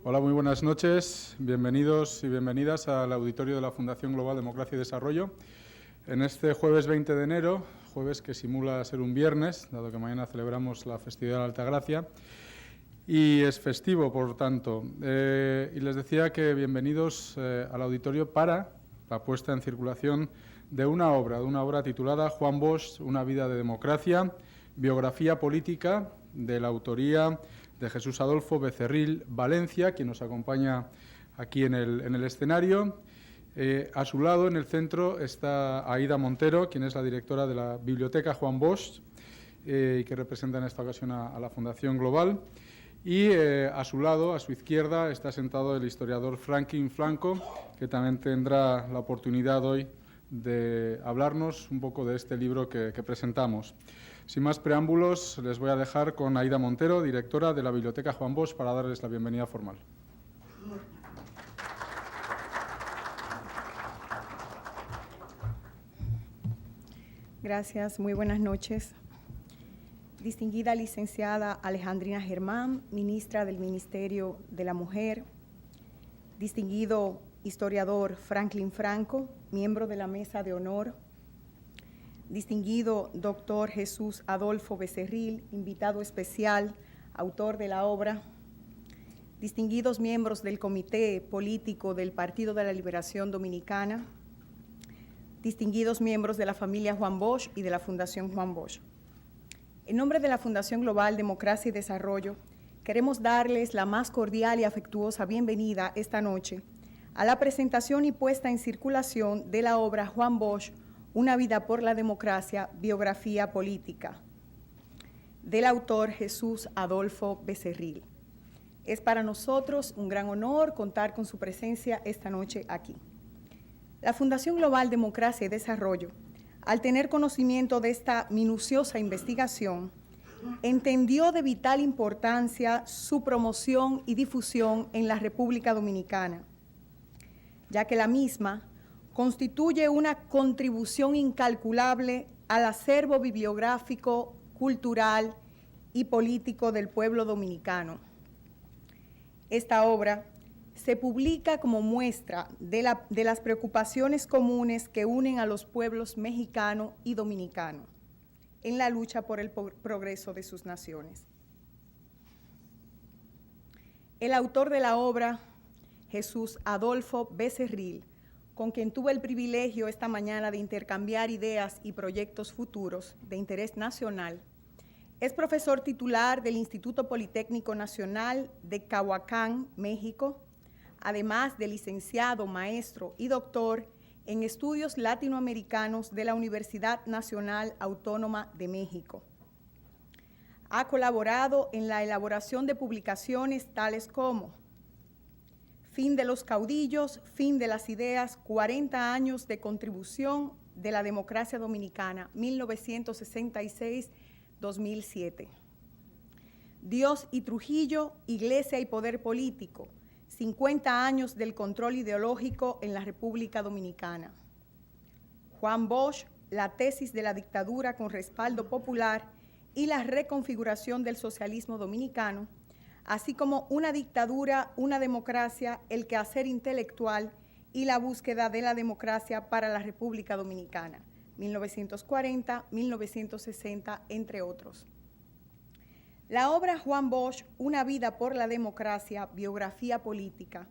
Hola, muy buenas noches. Bienvenidos y bienvenidas al auditorio de la Fundación Global Democracia y Desarrollo. En este jueves 20 de enero, jueves que simula ser un viernes, dado que mañana celebramos la festividad de la Altagracia, y es festivo, por tanto. Y les decía que bienvenidos al auditorio para la puesta en circulación de una obra titulada Juan Bosch, una vida de democracia, biografía política, de la autoría de Jesús Adolfo Becerril Valencia, quien nos acompaña aquí en el escenario. A su lado, en el centro, está Aida Montero, quien es la directora de la Biblioteca Juan Bosch y que representa en esta ocasión a la Fundación Global. Y a su lado, a su izquierda, está sentado el historiador Franklin Franco, que también tendrá la oportunidad hoy de hablarnos un poco de este libro que presentamos. Sin más preámbulos, les voy a dejar con Aida Montero, directora de la Biblioteca Juan Bosch, para darles la bienvenida formal. Gracias, muy buenas noches. Distinguida licenciada Alejandrina Germán, ministra del Ministerio de la Mujer, distinguido historiador Franklin Franco, miembro de la Mesa de Honor, distinguido doctor Jesús Adolfo Becerril, invitado especial, autor de la obra, distinguidos miembros del Comité Político del Partido de la Liberación Dominicana, distinguidos miembros de la familia Juan Bosch y de la Fundación Juan Bosch. En nombre de la Fundación Global Democracia y Desarrollo, queremos darles la más cordial y afectuosa bienvenida esta noche a la presentación y puesta en circulación de la obra Juan Bosch, Una vida por la democracia, biografía política, del autor Jesús Adolfo Becerril. Es para nosotros un gran honor contar con su presencia esta noche aquí. La Fundación Global Democracia y Desarrollo, al tener conocimiento de esta minuciosa investigación, entendió de vital importancia su promoción y difusión en la República Dominicana, ya que la misma constituye una contribución incalculable al acervo bibliográfico, cultural y político del pueblo dominicano. Esta obra se publica como muestra de las preocupaciones comunes que unen a los pueblos mexicano y dominicano en la lucha por el progreso de sus naciones. El autor de la obra, Jesús Adolfo Becerril, con quien tuve el privilegio esta mañana de intercambiar ideas y proyectos futuros de interés nacional, es profesor titular del Instituto Politécnico Nacional de Cahuacán, México, además de licenciado, maestro y doctor en estudios latinoamericanos de la Universidad Nacional Autónoma de México. Ha colaborado en la elaboración de publicaciones tales como Fin de los caudillos, fin de las ideas, 40 años de contribución de la democracia dominicana, 1966-2007. Dios y Trujillo, Iglesia y Poder Político, 50 años del control ideológico en la República Dominicana. Juan Bosch, la tesis de la dictadura con respaldo popular y la reconfiguración del socialismo dominicano, así como una dictadura, una democracia, el quehacer intelectual y la búsqueda de la democracia para la República Dominicana, 1940-1960, entre otros. La obra Juan Bosch, Una vida por la democracia, biografía política,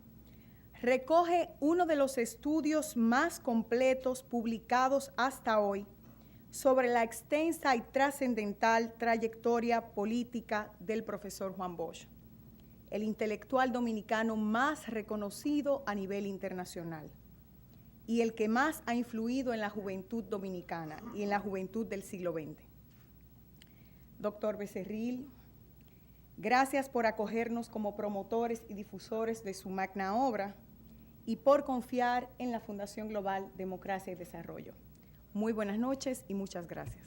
recoge uno de los estudios más completos publicados hasta hoy sobre la extensa y trascendental trayectoria política del profesor Juan Bosch, el intelectual dominicano más reconocido a nivel internacional y el que más ha influido en la juventud dominicana y en la juventud del siglo XX. Doctor Becerril, gracias por acogernos como promotores y difusores de su magna obra y por confiar en la Fundación Global Democracia y Desarrollo. Muy buenas noches y muchas gracias.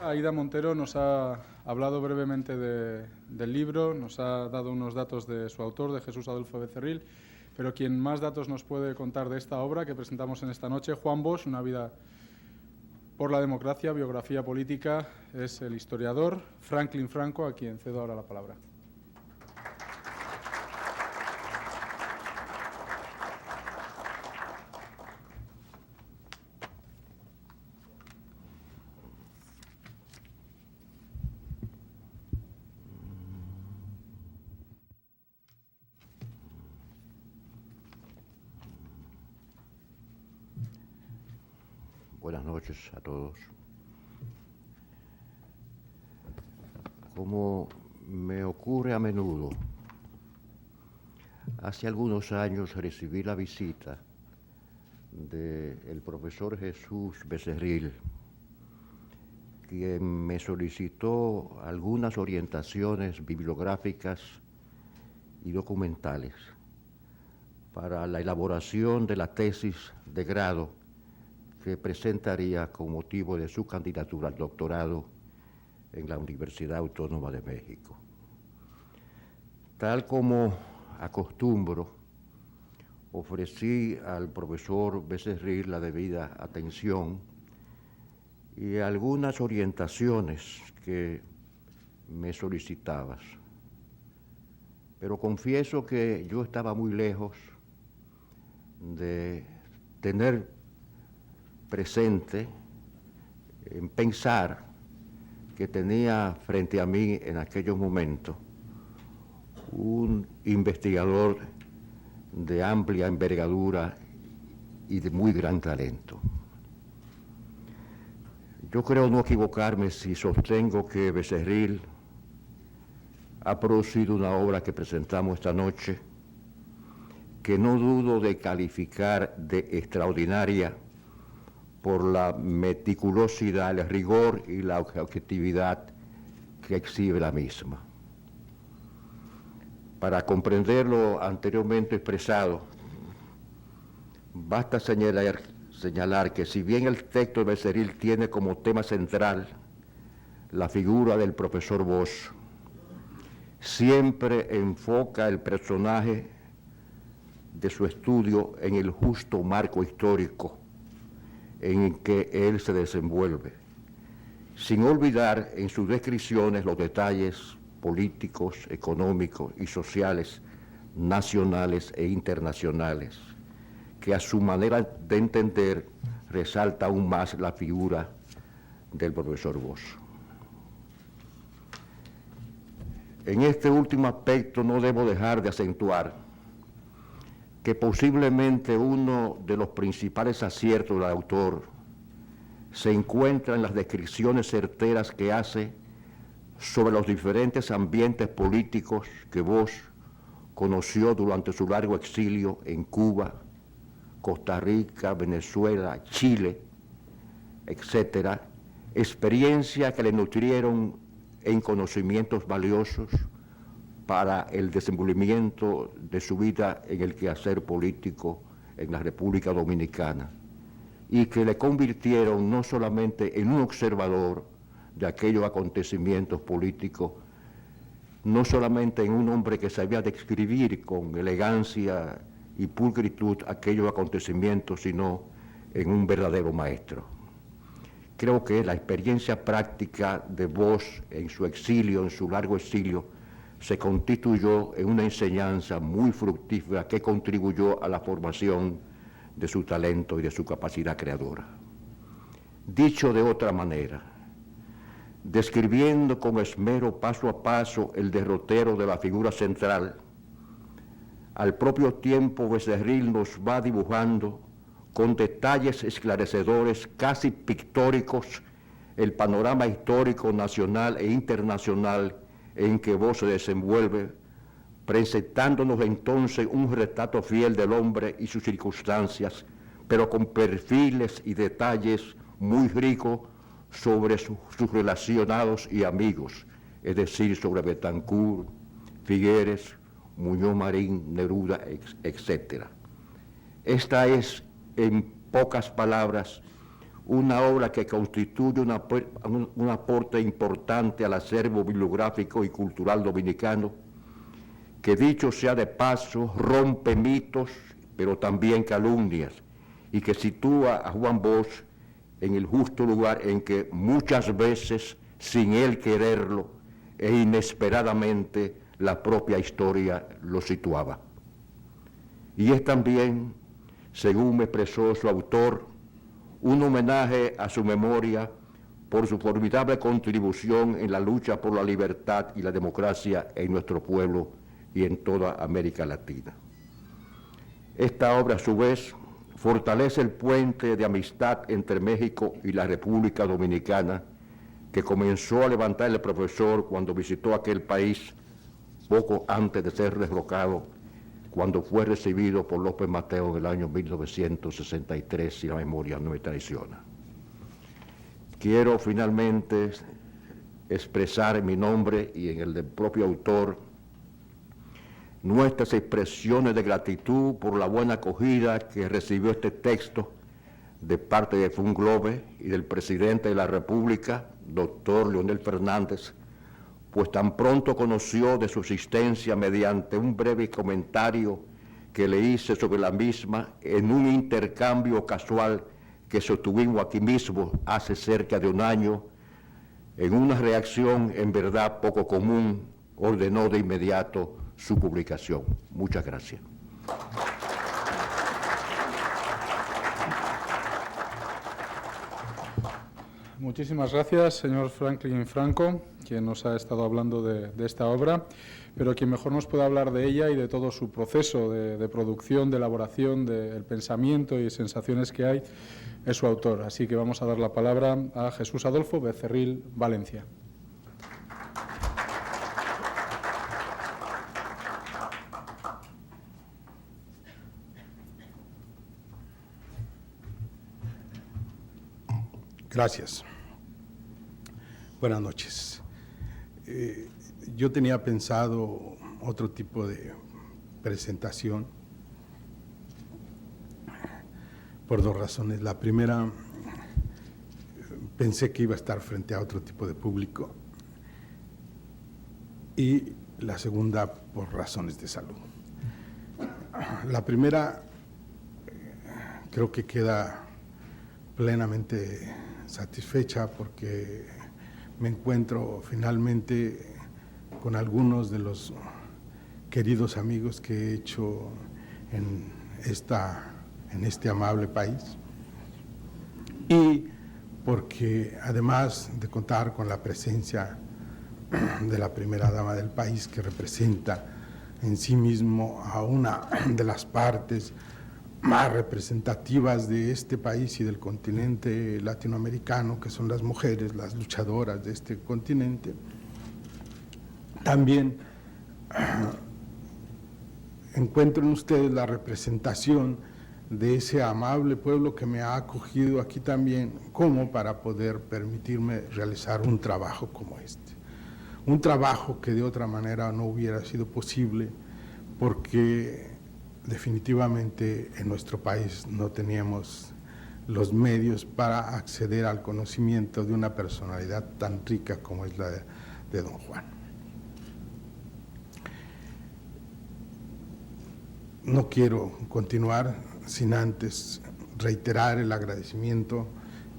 Aida Montero nos ha hablado brevemente del libro, nos ha dado unos datos de su autor, de Jesús Adolfo Becerril, pero quien más datos nos puede contar de esta obra que presentamos en esta noche, Juan Bosch, una vida por la democracia, biografía política, es el historiador Franklin Franco, a quien cedo ahora la palabra. Buenas noches a todos. Como me ocurre a menudo, hace algunos años recibí la visita del profesor Jesús Becerril, quien me solicitó algunas orientaciones bibliográficas y documentales para la elaboración de la tesis de grado que presentaría con motivo de su candidatura al doctorado en la Universidad Autónoma de México. Tal como acostumbro, ofrecí al profesor Becerril la debida atención y algunas orientaciones que me solicitabas. Pero confieso que yo estaba muy lejos de tener presente en pensar que tenía frente a mí en aquellos momentos un investigador de amplia envergadura y de muy gran talento. Yo creo no equivocarme si sostengo que Becerril ha producido una obra que presentamos esta noche que no dudo de calificar de extraordinaria por la meticulosidad, el rigor y la objetividad que exhibe la misma. Para comprender lo anteriormente expresado, basta señalar que si bien el texto de Becerril tiene como tema central la figura del profesor Bosch, siempre enfoca el personaje de su estudio en el justo marco histórico en que él se desenvuelve, sin olvidar en sus descripciones los detalles políticos, económicos y sociales, nacionales e internacionales, que a su manera de entender resalta aún más la figura del profesor Bosch. En este último aspecto no debo dejar de acentuar que posiblemente uno de los principales aciertos del autor se encuentra en las descripciones certeras que hace sobre los diferentes ambientes políticos que Bosch conoció durante su largo exilio en Cuba, Costa Rica, Venezuela, Chile, etc., experiencias que le nutrieron en conocimientos valiosos para el desenvolvimiento de su vida en el quehacer político en la República Dominicana y que le convirtieron no solamente en un observador de aquellos acontecimientos políticos, no solamente en un hombre que sabía describir con elegancia y pulcritud aquellos acontecimientos, sino en un verdadero maestro. Creo que la experiencia práctica de Bosch en su exilio, en su largo exilio, se constituyó en una enseñanza muy fructífera que contribuyó a la formación de su talento y de su capacidad creadora. Dicho de otra manera, describiendo con esmero paso a paso el derrotero de la figura central, al propio tiempo Becerril nos va dibujando con detalles esclarecedores, casi pictóricos, el panorama histórico nacional e internacional en que Bosch se desenvuelve, presentándonos entonces un retrato fiel del hombre y sus circunstancias, pero con perfiles y detalles muy ricos sobre sus relacionados y amigos, es decir, sobre Betancourt, Figueres, Muñoz Marín, Neruda, etc. Esta es, en pocas palabras, una obra que constituye un aporte importante al acervo bibliográfico y cultural dominicano, que dicho sea de paso, rompe mitos, pero también calumnias, y que sitúa a Juan Bosch en el justo lugar en que muchas veces, sin él quererlo e inesperadamente, la propia historia lo situaba. Y es también, según me expresó su autor, un homenaje a su memoria por su formidable contribución en la lucha por la libertad y la democracia en nuestro pueblo y en toda América Latina. Esta obra, a su vez, fortalece el puente de amistad entre México y la República Dominicana que comenzó a levantar el profesor cuando visitó aquel país poco antes de ser derrocado, cuando fue recibido por López Mateos en el año 1963, si la memoria no me traiciona. Quiero finalmente expresar en mi nombre y en el del propio autor nuestras expresiones de gratitud por la buena acogida que recibió este texto de parte de Funglobe y del presidente de la República, doctor Leonel Fernández, pues tan pronto conoció de su existencia mediante un breve comentario que le hice sobre la misma en un intercambio casual que sostuvimos aquí mismo hace cerca de un año. En una reacción en verdad poco común, ordenó de inmediato su publicación. Muchas gracias. Muchísimas gracias, señor Franklin Franco, quien nos ha estado hablando de esta obra, pero quien mejor nos puede hablar de ella y de todo su proceso de producción, de elaboración, del pensamiento y sensaciones que hay, es su autor. Así que vamos a dar la palabra a Jesús Adolfo Becerril Valencia. Gracias. Buenas noches. Yo tenía pensado otro tipo de presentación por dos razones. La primera, pensé que iba a estar frente a otro tipo de público, y la segunda, por razones de salud. La primera, creo que queda plenamente satisfecha porque me encuentro finalmente con algunos de los queridos amigos que he hecho en este amable país, y porque además de contar con la presencia de la primera dama del país, que representa en sí mismo a una de las partes más representativas de este país y del continente latinoamericano, que son las mujeres, las luchadoras de este continente, también encuentro en ustedes la representación de ese amable pueblo que me ha acogido aquí también, como para poder permitirme realizar un trabajo como este. Un trabajo que de otra manera no hubiera sido posible, porque definitivamente en nuestro país no teníamos los medios para acceder al conocimiento de una personalidad tan rica como es la de don Juan. No quiero continuar sin antes reiterar el agradecimiento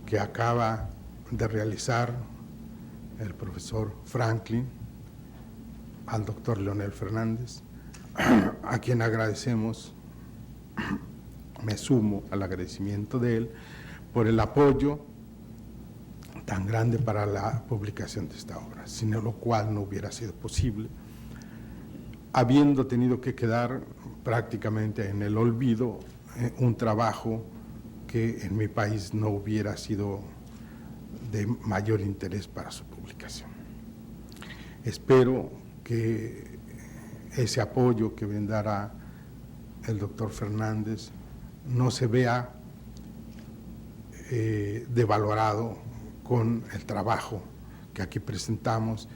que acaba de realizar el profesor Franklin al doctor Leonel Fernández, a quien agradecemos, me sumo al agradecimiento de él, por el apoyo tan grande para la publicación de esta obra, sin lo cual no hubiera sido posible, habiendo tenido que quedar prácticamente en el olvido un trabajo que en mi país no hubiera sido de mayor interés para su publicación. Espero que ese apoyo que brindará el doctor Fernández no se vea devalorado con el trabajo que aquí presentamos,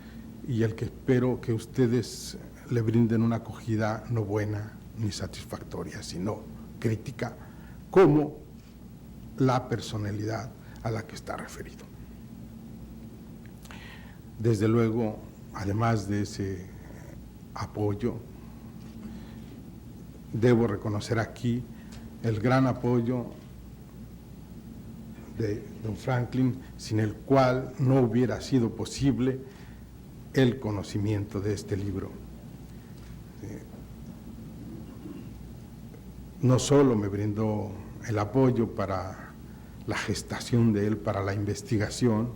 y el que espero que ustedes le brinden una acogida no buena ni satisfactoria, sino crítica, como la personalidad a la que está referido. Desde luego, además de ese apoyo, debo reconocer aquí el gran apoyo de don Franklin, sin el cual no hubiera sido posible el conocimiento de este libro. No solo me brindó el apoyo para la gestación de él, para la investigación,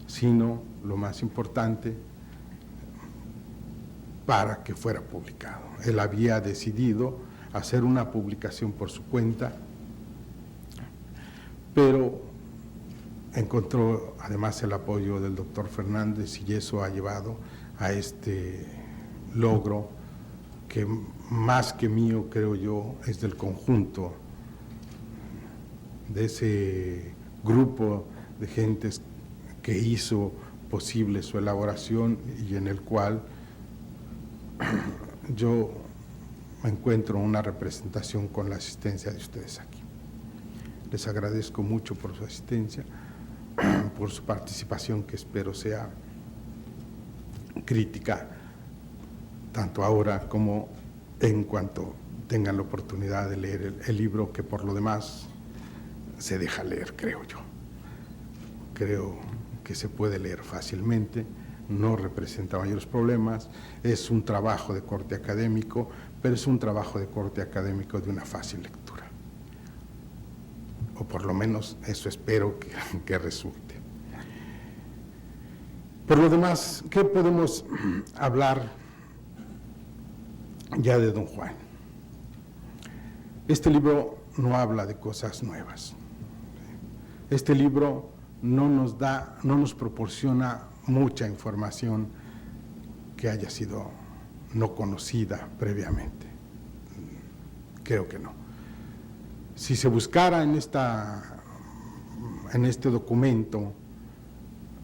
sino, lo más importante, para que fuera publicado. Él había decidido hacer una publicación por su cuenta, pero encontró además el apoyo del doctor Fernández y eso ha llevado a este logro que más que mío, creo yo, es del conjunto de ese grupo de gentes que hizo posible su elaboración y en el cual yo me encuentro una representación con la asistencia de ustedes aquí. Les agradezco mucho por su asistencia, por su participación, que espero sea crítica, tanto ahora como en cuanto tengan la oportunidad de leer el libro, que por lo demás se deja leer, creo yo. Creo que se puede leer fácilmente, no representa mayores problemas, es un trabajo de corte académico, pero es un trabajo de corte académico de una fácil lectura. O por lo menos eso espero que resulte. Por lo demás, ¿qué podemos hablar ya de don Juan? Este libro no habla de cosas nuevas. Este libro no nos proporciona mucha información que haya sido no conocida previamente. Creo que no. Si se buscara en este documento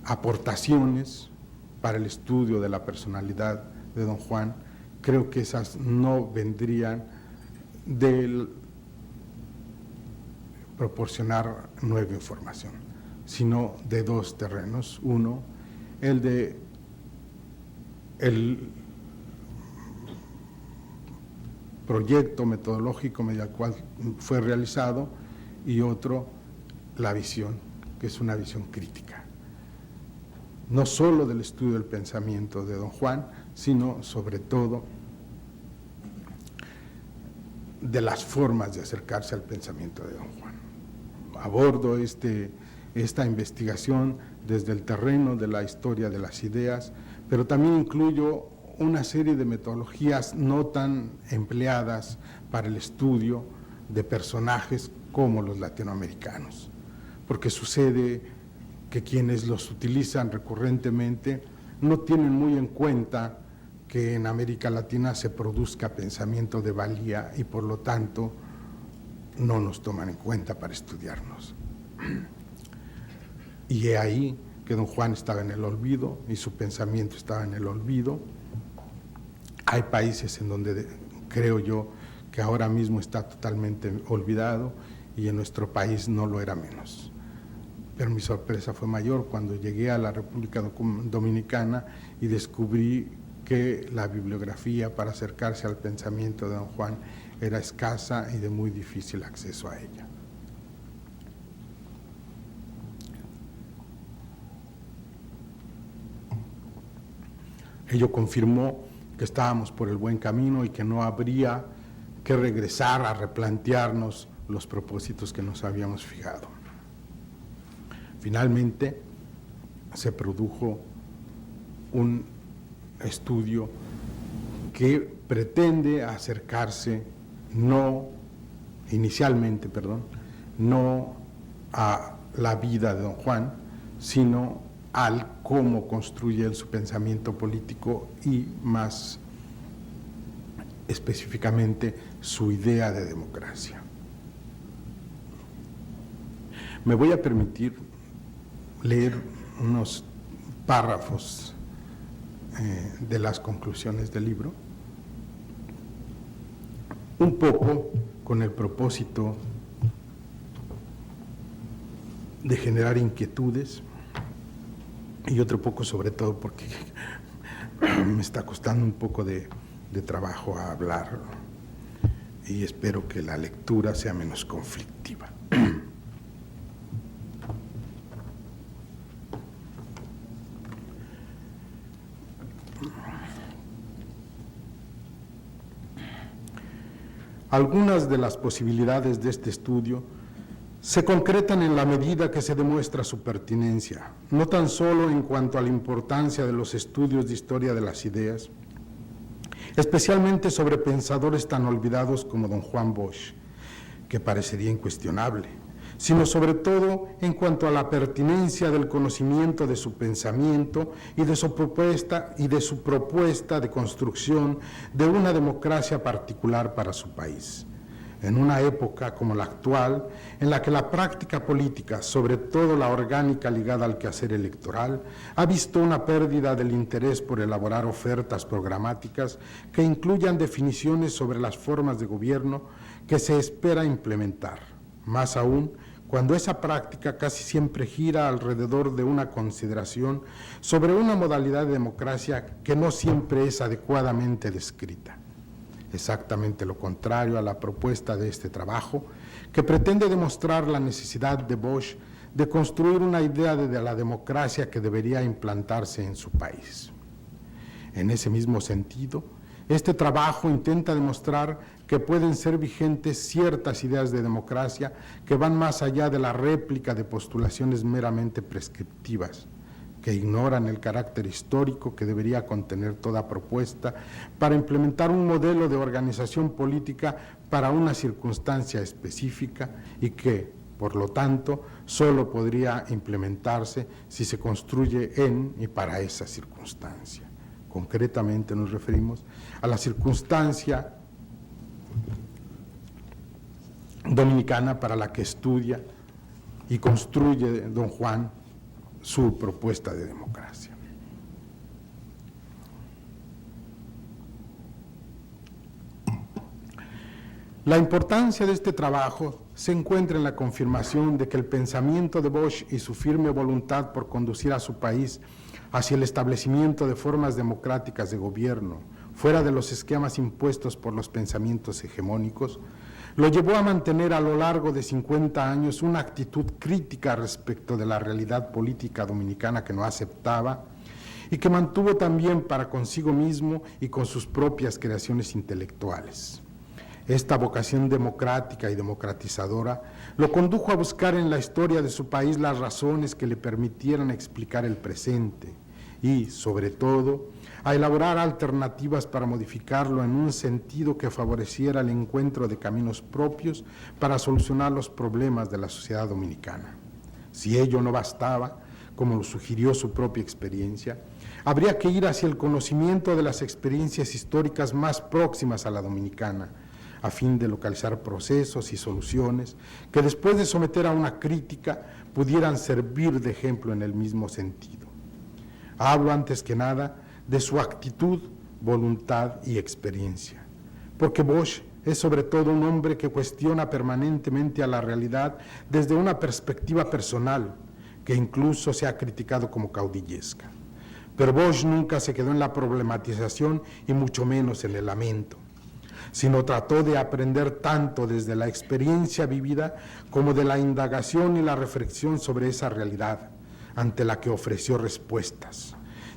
aportaciones para el estudio de la personalidad de don Juan, creo que esas no vendrían del proporcionar nueva información, sino de dos terrenos. Uno, el proyecto metodológico mediante el cual fue realizado, y otro, la visión, que es una visión crítica. No solo del estudio del pensamiento de don Juan, sino sobre todo de las formas de acercarse al pensamiento de don Juan. Abordo esta investigación desde el terreno de la historia de las ideas, pero también incluyo una serie de metodologías no tan empleadas para el estudio de personajes como los latinoamericanos, porque sucede que quienes los utilizan recurrentemente no tienen muy en cuenta que en América Latina se produzca pensamiento de valía y por lo tanto no nos toman en cuenta para estudiarnos. Y he ahí que don Juan estaba en el olvido y su pensamiento estaba en el olvido. Hay países en donde creo yo que ahora mismo está totalmente olvidado y en nuestro país no lo era menos. Pero mi sorpresa fue mayor cuando llegué a la República Dominicana y descubrí que la bibliografía para acercarse al pensamiento de don Juan era escasa y de muy difícil acceso a ella. Ello confirmó que estábamos por el buen camino y que no habría que regresar a replantearnos los propósitos que nos habíamos fijado. Finalmente, se produjo un estudio que pretende acercarse inicialmente, no a la vida de don Juan, sino al cómo construye él su pensamiento político y más específicamente su idea de democracia. Me voy a permitir leer unos párrafos de las conclusiones del libro, un poco con el propósito de generar inquietudes y otro poco sobre todo porque me está costando un poco de trabajo a hablar y espero que la lectura sea menos conflictiva. Algunas de las posibilidades de este estudio se concretan en la medida que se demuestra su pertinencia, no tan solo en cuanto a la importancia de los estudios de historia de las ideas, especialmente sobre pensadores tan olvidados como don Juan Bosch, que parecería incuestionable, sino sobre todo en cuanto a la pertinencia del conocimiento de su pensamiento y de su propuesta de construcción de una democracia particular para su país. En una época como la actual, en la que la práctica política, sobre todo la orgánica ligada al quehacer electoral, ha visto una pérdida del interés por elaborar ofertas programáticas que incluyan definiciones sobre las formas de gobierno que se espera implementar. Más aún, cuando esa práctica casi siempre gira alrededor de una consideración sobre una modalidad de democracia que no siempre es adecuadamente descrita. Exactamente lo contrario a la propuesta de este trabajo, que pretende demostrar la necesidad de Bosch de construir una idea de la democracia que debería implantarse en su país. En ese mismo sentido, este trabajo intenta demostrar que pueden ser vigentes ciertas ideas de democracia que van más allá de la réplica de postulaciones meramente prescriptivas, que ignoran el carácter histórico que debería contener toda propuesta para implementar un modelo de organización política para una circunstancia específica y que, por lo tanto, solo podría implementarse si se construye en y para esa circunstancia. Concretamente nos referimos a la circunstancia dominicana para la que estudia y construye don Juan su propuesta de democracia. La importancia de este trabajo se encuentra en la confirmación de que el pensamiento de Bosch y su firme voluntad por conducir a su país hacia el establecimiento de formas democráticas de gobierno, fuera de los esquemas impuestos por los pensamientos hegemónicos, lo llevó a mantener a lo largo de 50 años una actitud crítica respecto de la realidad política dominicana que no aceptaba y que mantuvo también para consigo mismo y con sus propias creaciones intelectuales. Esta vocación democrática y democratizadora lo condujo a buscar en la historia de su país las razones que le permitieran explicar el presente y, sobre todo, a elaborar alternativas para modificarlo en un sentido que favoreciera el encuentro de caminos propios para solucionar los problemas de la sociedad dominicana. Si ello no bastaba, como lo sugirió su propia experiencia, habría que ir hacia el conocimiento de las experiencias históricas más próximas a la dominicana, a fin de localizar procesos y soluciones que después de someter a una crítica pudieran servir de ejemplo en el mismo sentido. Hablo antes que nada de su actitud, voluntad y experiencia, porque Bosch es sobre todo un hombre que cuestiona permanentemente a la realidad desde una perspectiva personal, que incluso se ha criticado como caudillesca. Pero Bosch nunca se quedó en la problematización y mucho menos en el lamento, sino trató de aprender tanto desde la experiencia vivida como de la indagación y la reflexión sobre esa realidad, ante la que ofreció respuestas,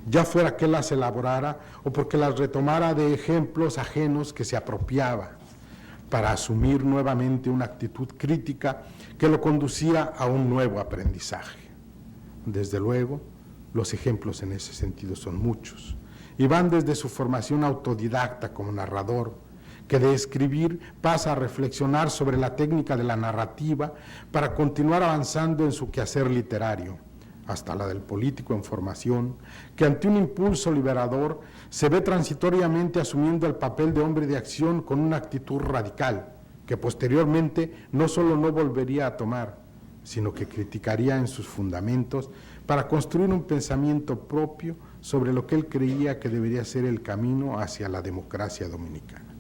ya fuera que las elaborara o porque las retomara de ejemplos ajenos que se apropiaba, para asumir nuevamente una actitud crítica que lo conducía a un nuevo aprendizaje. Desde luego, los ejemplos en ese sentido son muchos, y van desde su formación autodidacta como narrador, que de escribir pasa a reflexionar sobre la técnica de la narrativa para continuar avanzando en su quehacer literario, hasta la del político en formación, que ante un impulso liberador se ve transitoriamente asumiendo el papel de hombre de acción con una actitud radical, que posteriormente no solo no volvería a tomar, sino que criticaría en sus fundamentos para construir un pensamiento propio sobre lo que él creía que debería ser el camino hacia la democracia dominicana.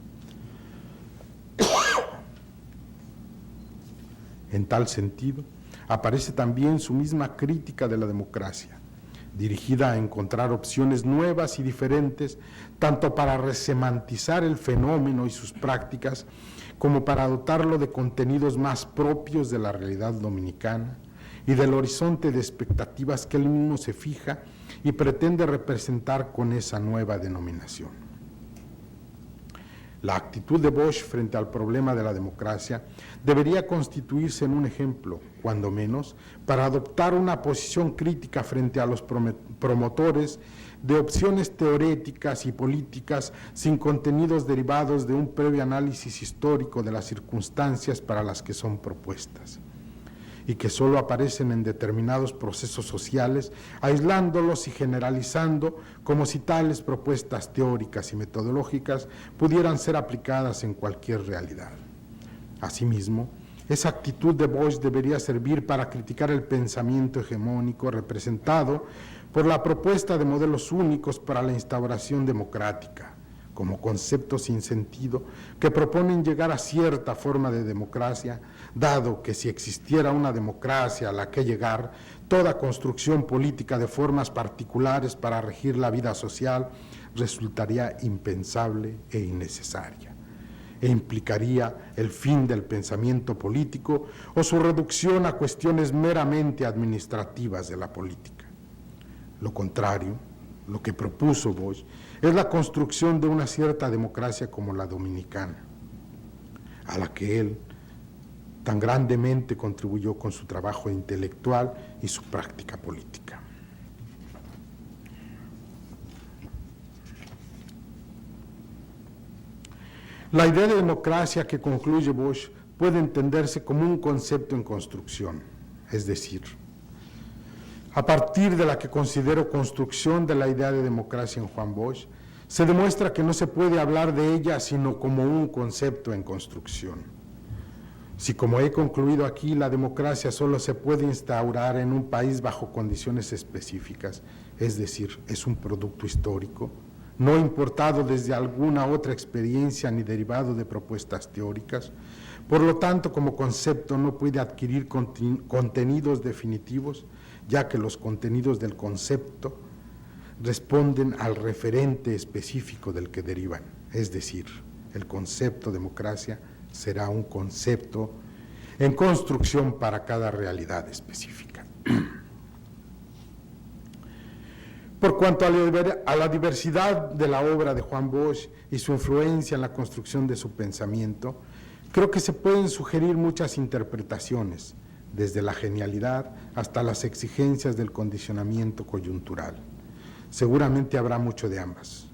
En tal sentido, aparece también su misma crítica de la democracia, dirigida a encontrar opciones nuevas y diferentes, tanto para resemantizar el fenómeno y sus prácticas, como para dotarlo de contenidos más propios de la realidad dominicana y del horizonte de expectativas que él mismo se fija y pretende representar con esa nueva denominación. La actitud de Bosch frente al problema de la democracia debería constituirse en un ejemplo, cuando menos, para adoptar una posición crítica frente a los promotores de opciones teoréticas y políticas sin contenidos derivados de un previo análisis histórico de las circunstancias para las que son propuestas, y que solo aparecen en determinados procesos sociales, aislándolos y generalizando como si tales propuestas teóricas y metodológicas pudieran ser aplicadas en cualquier realidad. Asimismo, esa actitud de Bosch debería servir para criticar el pensamiento hegemónico representado por la propuesta de modelos únicos para la instauración democrática, como conceptos sin sentido que proponen llegar a cierta forma de democracia, dado que si existiera una democracia a la que llegar, toda construcción política de formas particulares para regir la vida social resultaría impensable e innecesaria, e implicaría el fin del pensamiento político o su reducción a cuestiones meramente administrativas de la política. Lo contrario, lo que propuso Bosch, es la construcción de una cierta democracia como la dominicana, a la que él tan grandemente contribuyó con su trabajo intelectual y su práctica política. La idea de democracia que concluye Bosch puede entenderse como un concepto en construcción, es decir, a partir de la que considero construcción de la idea de democracia en Juan Bosch, se demuestra que no se puede hablar de ella sino como un concepto en construcción. Si, como he concluido aquí, la democracia solo se puede instaurar en un país bajo condiciones específicas, es decir, es un producto histórico, no importado desde alguna otra experiencia ni derivado de propuestas teóricas, por lo tanto, como concepto no puede adquirir contenidos definitivos, ya que los contenidos del concepto responden al referente específico del que derivan, es decir, el concepto democracia será un concepto en construcción para cada realidad específica. Por cuanto a la diversidad de la obra de Juan Bosch y su influencia en la construcción de su pensamiento, creo que se pueden sugerir muchas interpretaciones, desde la genialidad hasta las exigencias del condicionamiento coyuntural. Seguramente habrá mucho de ambas,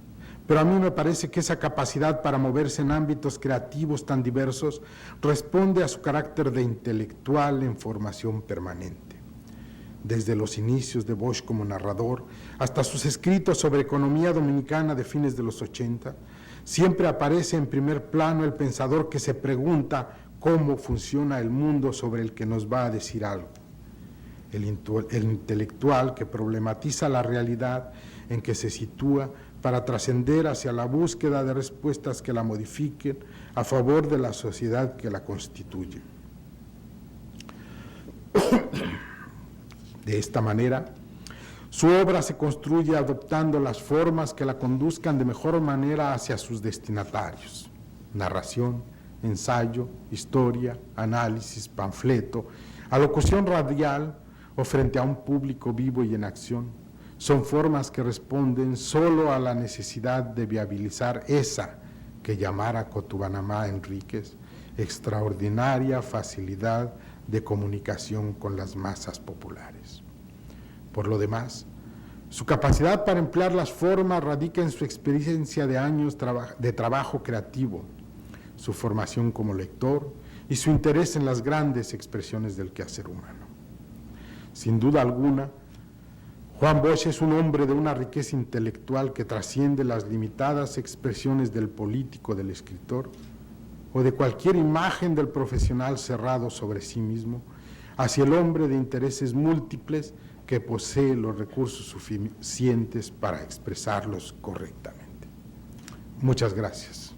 pero a mí me parece que esa capacidad para moverse en ámbitos creativos tan diversos responde a su carácter de intelectual en formación permanente. Desde los inicios de Bosch como narrador hasta sus escritos sobre economía dominicana de fines de los 80, siempre aparece en primer plano el pensador que se pregunta cómo funciona el mundo sobre el que nos va a decir algo. El intelectual que problematiza la realidad en que se sitúa para trascender hacia la búsqueda de respuestas que la modifiquen a favor de la sociedad que la constituye. De esta manera, su obra se construye adoptando las formas que la conduzcan de mejor manera hacia sus destinatarios: narración, ensayo, historia, análisis, panfleto, alocución radial o frente a un público vivo y en acción. Son formas que responden solo a la necesidad de viabilizar esa que llamara Cotubanamá Enríquez, extraordinaria facilidad de comunicación con las masas populares. Por lo demás, su capacidad para emplear las formas radica en su experiencia de años de trabajo creativo, su formación como lector y su interés en las grandes expresiones del quehacer humano. Sin duda alguna, Juan Bosch es un hombre de una riqueza intelectual que trasciende las limitadas expresiones del político, del escritor, o de cualquier imagen del profesional cerrado sobre sí mismo, hacia el hombre de intereses múltiples que posee los recursos suficientes para expresarlos correctamente. Muchas gracias.